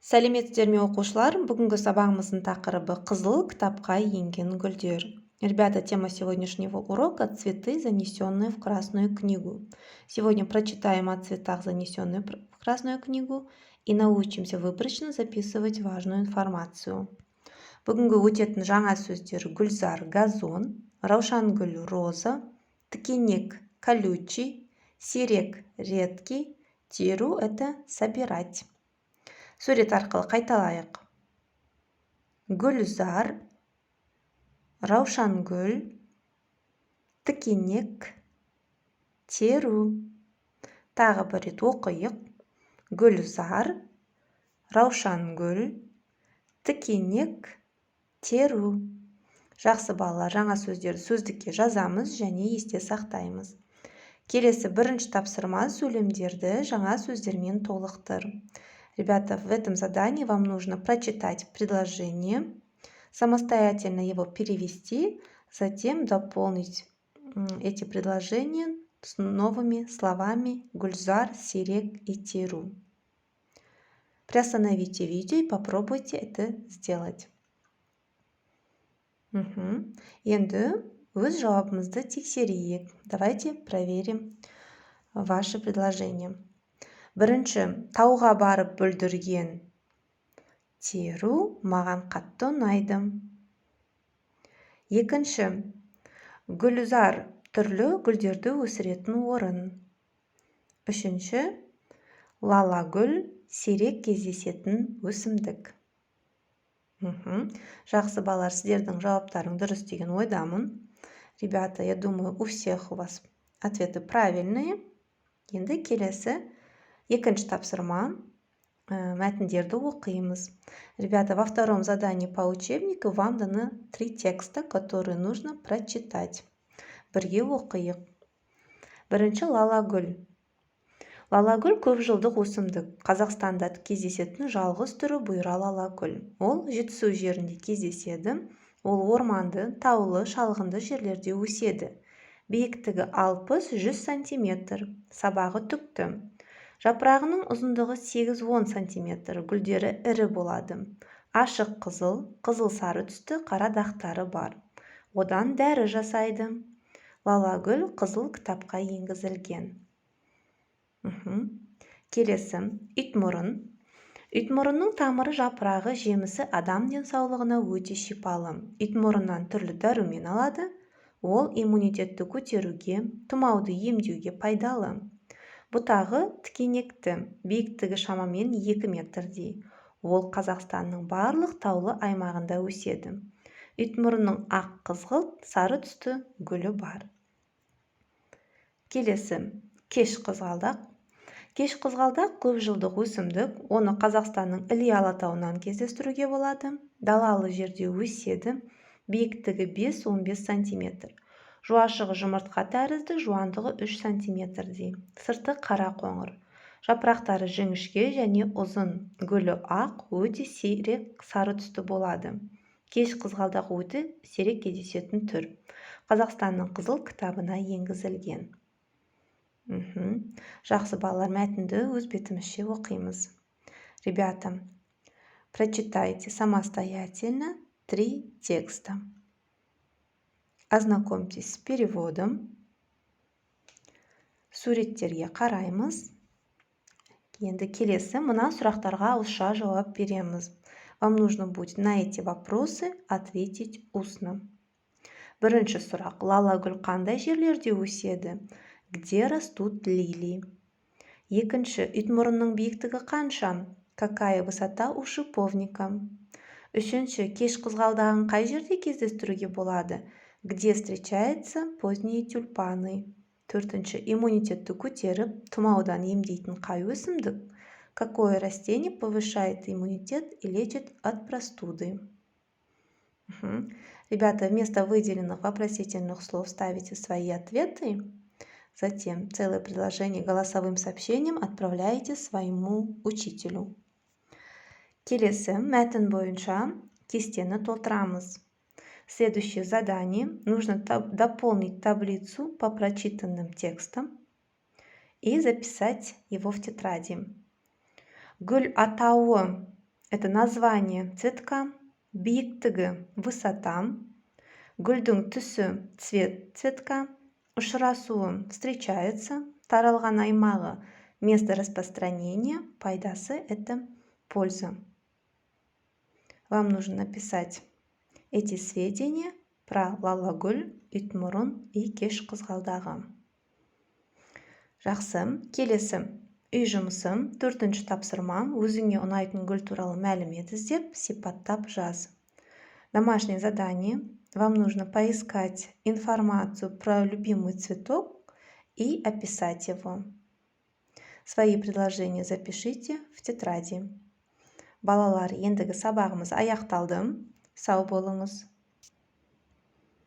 Сәлеметсіздер ме оқушылар? Бүгінгі сабағымыздың тақырыбы қызыл кітапқа енген гүлдер. Ребята, тема сегодняшнего урока – цветы, занесенные в Красную книгу. Сегодня прочитаем о цветах, занесенных в Красную книгу, и научимся выборочно записывать важную информацию. Бүгінгі өтетін жаңа сөздер: гүлзар – газон, раушангүл – роза, тыкенек – колючий, сирек – редкий, теру – это собирать. Сурет арқылы қайталайық. Гүлзар, раушангүл, тыкенек, теру. Тағы бір рет оқиық. Гүлзар, раушангүл, тыкенек, теру. Жақсы балалар, жаңа сөздерді сөздікке жазамыз және есте сақтаймыз. Келесі бірінші тапсырма: сөйлемдерді жаңа сөздермен толықтыр. Ребята, в этом задании вам нужно прочитать предложение, самостоятельно его перевести, затем дополнить эти предложения с новыми словами гүлзар, сирек и теру. Приостановите видео и попробуйте это сделать. Енді өз жауабымызды тексерейік. Давайте проверим ваше предложение. Бірінші, тауға барып бүлдірген теру маған қатты ұнайды. Екінші, гүлзар түрлі гүлдерді өсіретін орын. Үшінші, лала гүл сирек кездесетін өсімдік. Жақсы балалар, сіздердің жауаптарың дұрыс деген ойдамын. Ребята, я думаю, у всех у вас ответы правильные. Енді келесі екінші тапсырма, мәтіндерді оқимыз. Ребята, во втором задании по учебнику вам даны 3 текста, которые нужно прочитать. Бірге оқиық. Бірінші, лалагүл. Лалагүл көп жылдық өсімдік. Қазақстанда кездесетін жалғыз түрі бұйра лалагүл. Ол Жетісу жерінде кездеседі. Ол орманды, таулы, шалғынды жерлерде өседі. Биіктігі 60-100 сантиметр. Сабағы түкті. Жапырағының ұзындығы 8-10 сантиметр. Гүлдері ірі болады. Ашық қызыл, қызыл-сары түсті қара дақтары бар. Одан дәрі жасайды. Лалагүл қызыл кітапқа енгізілген. Келесі, итмұрын. Итмұрынның тамыры, жапырағы, жемісі адам денсаулығына өте шипалы. Итмұрыннан түрлі дәрумен алады. Ол иммунитетті көтеруге, тұмауды емдеуге пайдалы. Бұтағы тікенекті, биіктігі шамамен 2 метрдей. Ол Қазақстанның барлық таулы аймағында өседі. Итмұрынның ақ қызғылт, сары түсті гүлі бар. Келесі, кеш қызғалдақ. Кеш қызғалдақ көп жылдық өсімдік. Оны Қазақстанның Іле алатауынан кездестіруге болады. Далалы жерде өседі. Биіктігі 5-15 сантиметр. Жуашығы жұмыртқа тәрізді, жуандығы 3 сантиметрдей. Сырты қара қоңыр. Жапырақтары жіңішке және ұзын. Гүлі ақ, өте сирек сары түсті болады. Кеш қызғалдақ өте сирек кездесетін түр. Қазақстанның қызыл кітабына енгізілген. Жақсы балалар, мәтінді өз бетімізше оқимыз. Ребята, прочитайте самостоятельно 3 текста. Ознакомьтесь с переводом. Суреттерге қараймыз. Енді келесі мына сұрақтарға ауызша жауап береміз. Вам нужно будет на эти вопросы ответить устно. Бірінші сұрақ: лалагүл қандай жерлерде өседі? Где растут лилии? Екінші, итмұрынның биіктігі қанша? Какая высота у шиповника? Үшінші, кеш қызғалдағын қай жерде кездестіруге болады? Где встречаются поздние тюльпаны? Төртінші, иммунитетті көтеріп, тұмаудан емдейтін қай өсімдік? Какое растение повышает иммунитет и лечит от простуды? Ребята, вместо выделенных вопросительных слов ставите свои ответы. Затем целое предложение голосовым сообщением отправляете своему учителю. Келесі, мәтін бойынша кестені толтырамыз. Следующее задание. Нужно дополнить таблицу по прочитанным текстам и записать его в тетради. Гүл атауы Это название цветка, биіктігі, высота, гүлдің түсі, цвет цветка, ұшырасуы, встречается, таралған аймағы, место распространения, пайдасы – это польза. Вам нужно написать эти сведения про Лалагүл, Итмұрын и Кеш қызғалдағы. Жақсы, келесі үй жұмысы, 4-ші тапсырма, өзіңе ұнайтын гүл туралы мәлімет іздеп, сипаттап жаз. Домашнее задание. Вам нужно поискать информацию про любимый цветок и описать его. Свои предложения запишите в тетради. Балалар, ендігі сабағымыз аяқталды. Сау болыңыз.